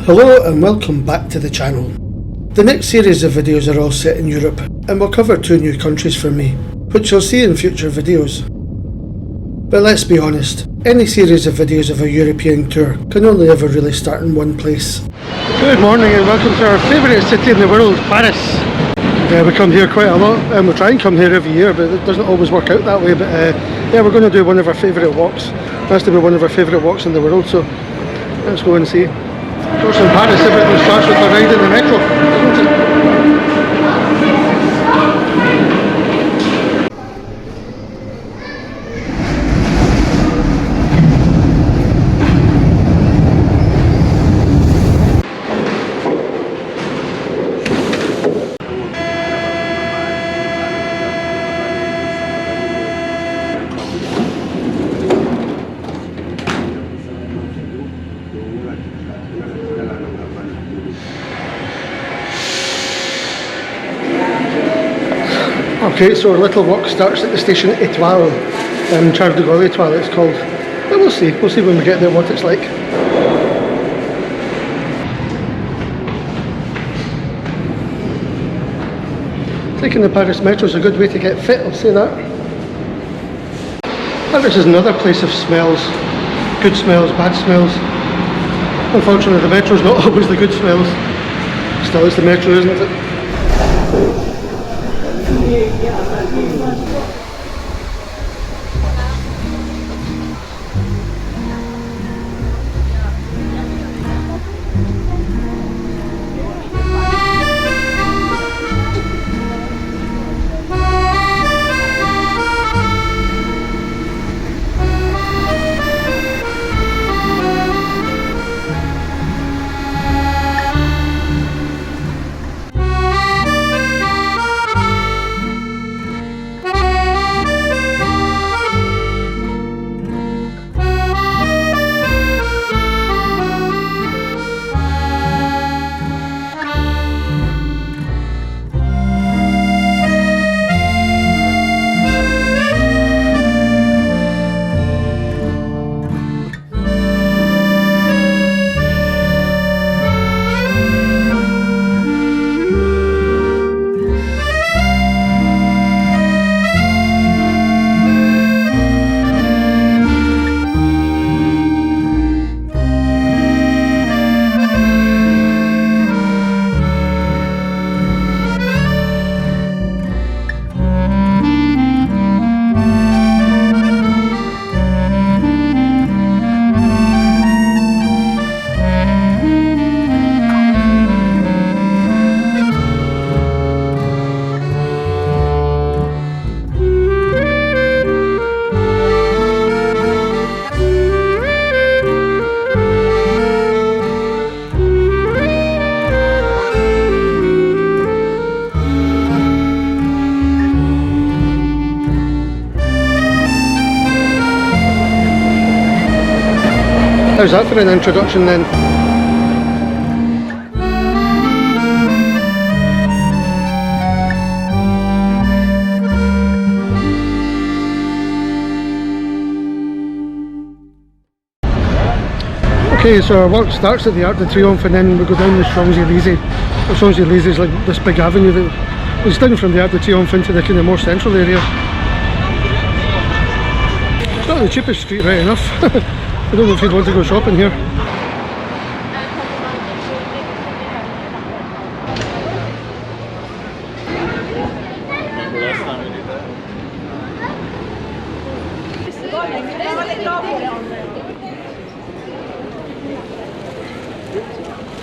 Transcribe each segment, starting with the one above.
Hello and welcome back to the channel. The next series of videos are all set in Europe and will cover 2 new countries for me, which you'll see in future videos. But let's be honest, any series of videos of a European tour can only ever really start in one place. Good morning and welcome to our favourite city in the world, Paris. We come here quite a lot and we try and come here every year, but it doesn't always work out that way. But yeah, we're going to do one of our favourite walks. It has to be one of our favourite walks in the world, so let's go and see. Of course, in Paris everything starts with a ride in the metro, doesn't it? Okay, so our little walk starts at the station Étoile, Charles de Gaulle Étoile it's called. But we'll see when we get there what it's like. Taking the Paris metro is a good way to get fit, I'll say that. Paris is another place of smells, good smells, bad smells. Unfortunately the metro is not always the good smells. Still it's the metro, isn't it? How's that for an introduction then? Okay, so our walk starts at the Arc de Triomphe and then we go down the Champs-Élysées. The Champs-Élysées is like this big avenue that leads down from the Arc de Triomphe into the kind of more central area. It's not the cheapest street, right enough. I don't know if you'd want to go shopping here.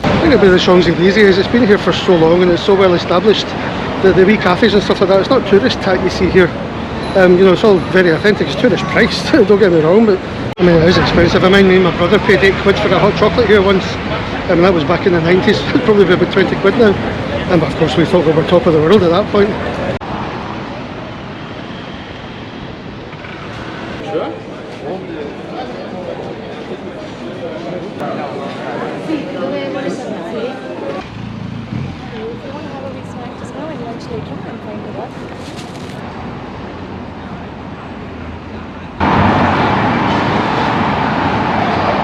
I think about the Champs-Élysées, it's been here for so long and it's so well established that the wee cafes and stuff like that, it's not tourist tack you see here. You know, it's all very authentic, it's tourist priced, don't get me wrong, but I mean it is expensive. I mean, me and my brother paid £8 for a hot chocolate here once, and that was back in the 90s, it'd probably be about 20 quid now. And of course we thought we were top of the world at that point. Sure.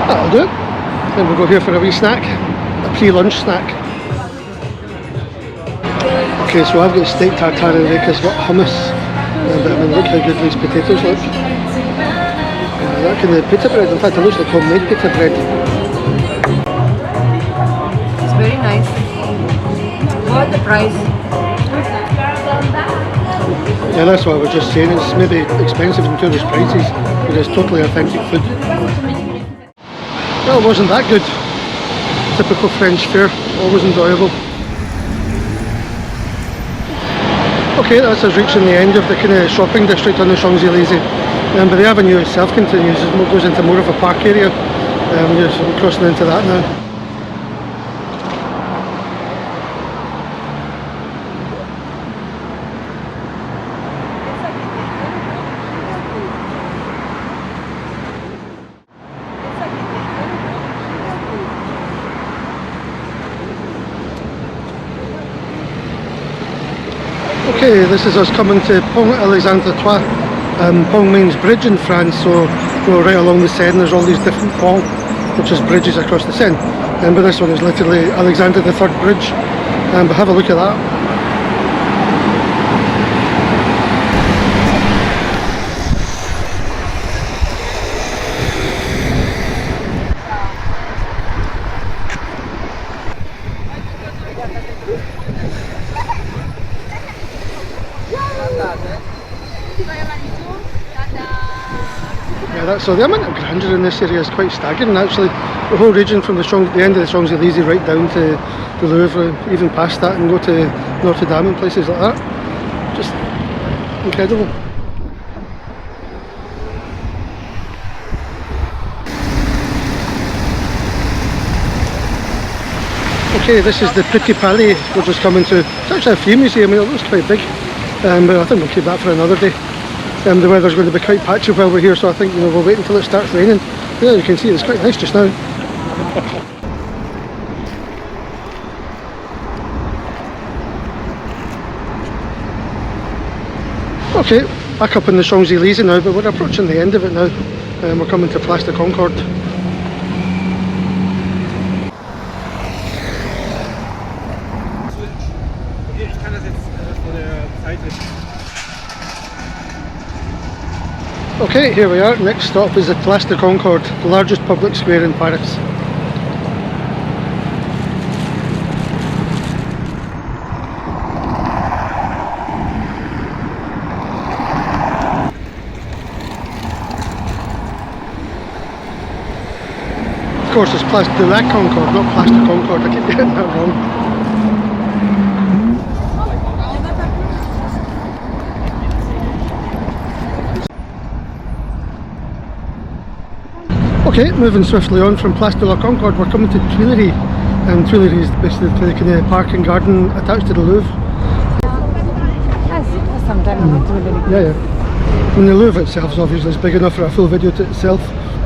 That'll do. Then we'll go here for a wee snack. pre-lunch snack. Okay, so I've got steak tartare and Reka's got hummus. But I mean, look how good these potatoes look. That kind of pita bread, in fact it looks like homemade pita bread. It's very nice. Worth the price. Yeah, that's what I was just saying. It's maybe expensive in tourist prices, but it's totally authentic food. Well, it wasn't that good. Typical French fare, always enjoyable. Okay, that's us reaching the end of the kind of shopping district on the Champs-Élysées. But the avenue itself continues, it goes into more of a park area. So we're crossing into that now. Okay, this is us coming to Pont Alexandre III. Pont means bridge in France, so right along the Seine there's all these different ponts, which is bridges across the Seine. But this one is literally Alexander III Bridge. But have a look at that. So the amount of grandeur in this area is quite staggering actually. The whole region from the end of the Champs-Élysées right down to the Louvre, even past that, and go to Notre Dame and places like that. Just incredible. Okay, this is the Petit Palais we're just coming to. It's actually a free museum, it looks quite big, but I think we'll keep that for another day. The weather's going to be quite patchy while we're here, so I think we'll wait until it starts raining. Yeah, you can see it's quite nice just now. Okay, back up in the Champs-Élysées now, but we're approaching the end of it now. We're coming to Place de Concorde. Okay, here we are. Next stop is the Place de Concorde, the largest public square in Paris. Of course, it's Place de la Concorde, not Place de Concorde. I keep getting that wrong. Okay, moving swiftly on from Place de la Concorde, we're coming to Tuileries, and Tuileries is basically the kind of park and garden attached to the Louvre. Yes, sometimes Tuileries. Yeah. And the Louvre itself is obviously big enough for a full video to itself,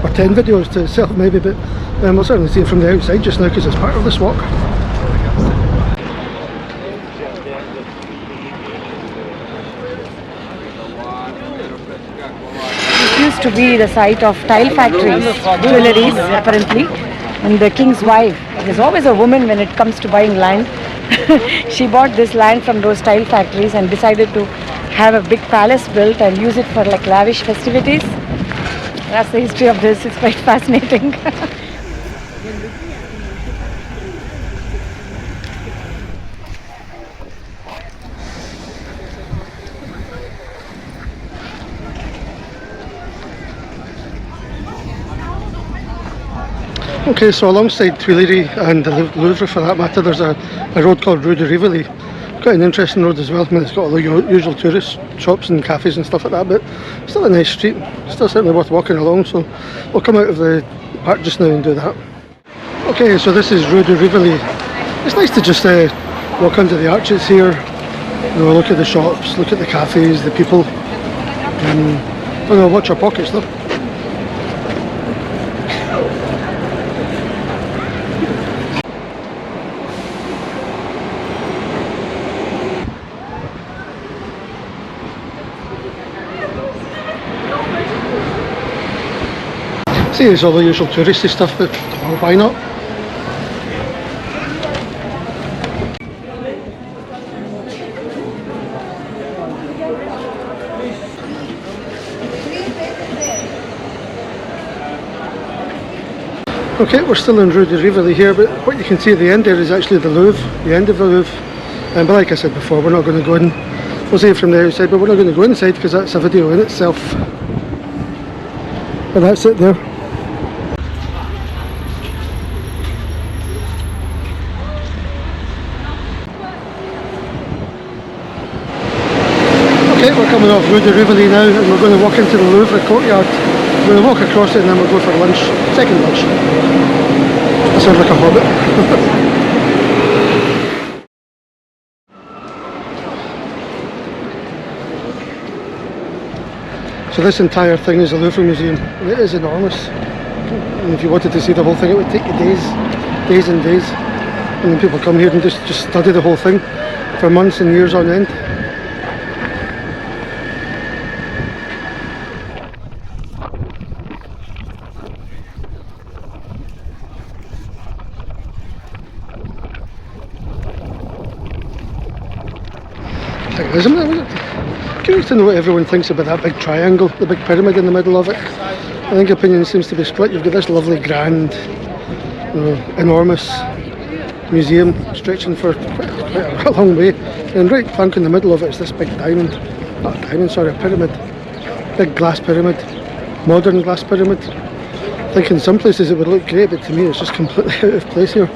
or 10 videos to itself maybe, but we'll certainly see it from the outside just now because it's part of this walk. Used to be the site of tile factories, Tuileries apparently, and the king's wife. There's always a woman when it comes to buying land. She bought this land from those tile factories and decided to have a big palace built and use it for like lavish festivities. That's the history of this. It's quite fascinating. Okay, so alongside Tuileries and the Louvre for that matter, there's a road called Rue de Rivoli. Quite an interesting road as well. I mean, it's got all the usual tourist shops and cafes and stuff like that, but still a nice street. Still certainly worth walking along, so we'll come out of the park just now and do that. Okay, so this is Rue de Rivoli. It's nice to just walk under the arches here, look at the shops, look at the cafes, the people. Watch our pockets though. See, it's all the usual touristy stuff, but why not? Okay, we're still in Rue de Rivoli here, but what you can see at the end there is actually the Louvre, the end of the Louvre. But like I said before, we're not going to go in. We'll see it from the outside, but we're not going to go inside because that's a video in itself. But that's it there. Okay, we're coming off Rue de Rivoli now, and we're going to walk into the Louvre courtyard. We're going to walk across it and then we'll go for lunch, second lunch. That sounds like a hobbit. So this entire thing is a Louvre Museum. It is enormous. And if you wanted to see the whole thing, it would take you days and days. And then people come here and just study the whole thing for months and years on end. Isn't it? Curious to know what everyone thinks about that big triangle, the big pyramid in the middle of it. I think opinion seems to be split. You've got this lovely, grand, enormous museum stretching for quite a long way, and right plunk in the middle of it is this big diamond. Not a diamond, sorry, a pyramid. Big glass pyramid, modern glass pyramid. I think in some places it would look great, but to me it's just completely out of place here.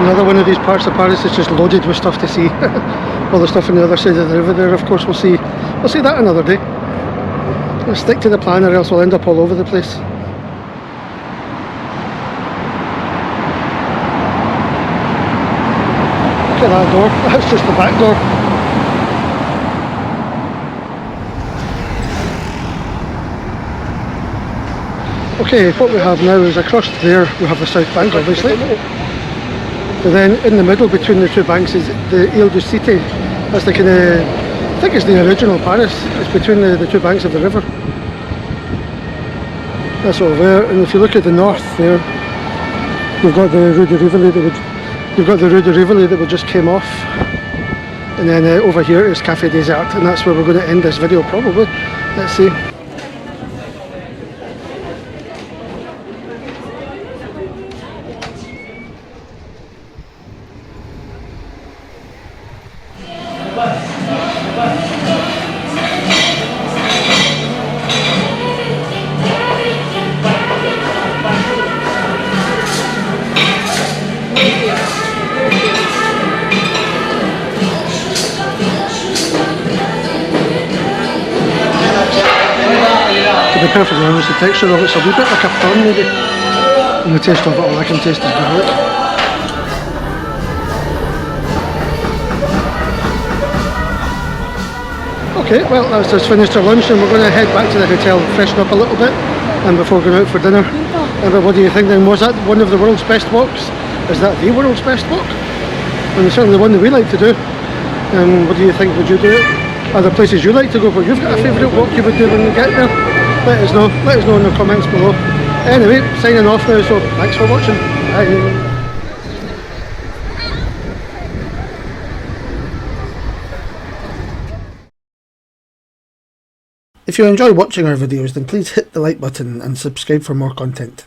Another one of these parts of Paris is just loaded with stuff to see. All the stuff on the other side of the river there, of course, we'll see that another day. Let's stick to the plan or else we'll end up all over the place. Look at that door, that's just the back door. Okay, what we have now is across there we have the South Bank, obviously. But then in the middle between the two banks is the Ile de Cité. That's the kind of, I think it's the original Paris. It's between the two banks of the river. That's over there. And if you look at the north there, you've got the Rue de Rivoli that we just came off. And then over here is Café des Arts, and that's where we're going to end this video probably. Let's see. To be perfectly honest, the texture of it's a wee bit like a prawn maybe. And the taste of it, all I can taste is garlic. Okay, well that's just finished our lunch and we're going to head back to the hotel, freshen up a little bit and before going out for dinner. But what do you think then? Was that one of the world's best walks? Is that the world's best walk? And it's certainly the one that we like to do. What do you think? Would you do it? Are there places you like to go where you've got a favourite walk you would do when you get there? Let us know in the comments below. Anyway, signing off now, so thanks for watching. Bye. If you enjoy watching our videos, then please hit the like button and subscribe for more content.